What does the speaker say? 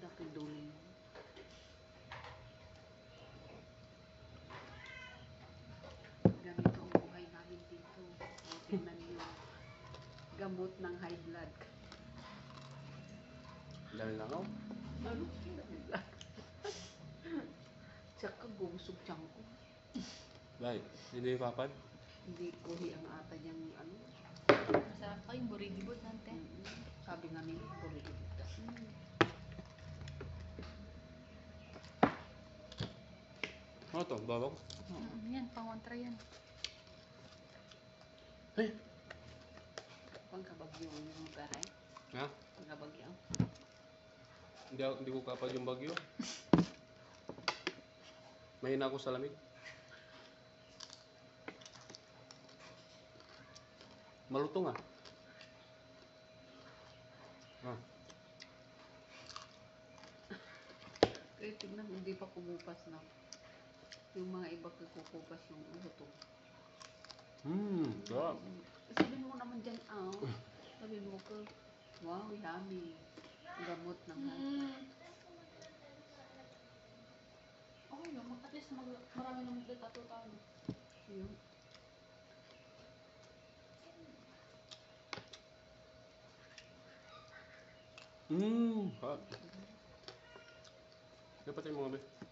Nakidulong. Ganito ang buhay namin dito. O, tingnan nyo. Gamot ng high blood. Dahil na ako. Ano? High blood. Tsaka gumsog tiyang ko. Dahil, hindi papad. Hindi kuhi ang ata niyang ano. Masarap pa yung buridibot natin. Sabi nga nila, burili dito. Ano to? Bawang? Yan, pangontra yan. Hey! Pangkabagyo yung garay. Ha? Pangkabagyo. Hindi ko kapag yung bagyo. Mahina ako sa lamig. Malutong ah. Ah. Kaya tignan, hindi pa kumupas na. Yung mga iba kukupas yung lutong. Sarap. Sabihin mo naman dyan, sabihin mo ko, wow, yummy. Gamot ng Okay no, at least marami naman tatutang. Yun. Dapat yung mga be.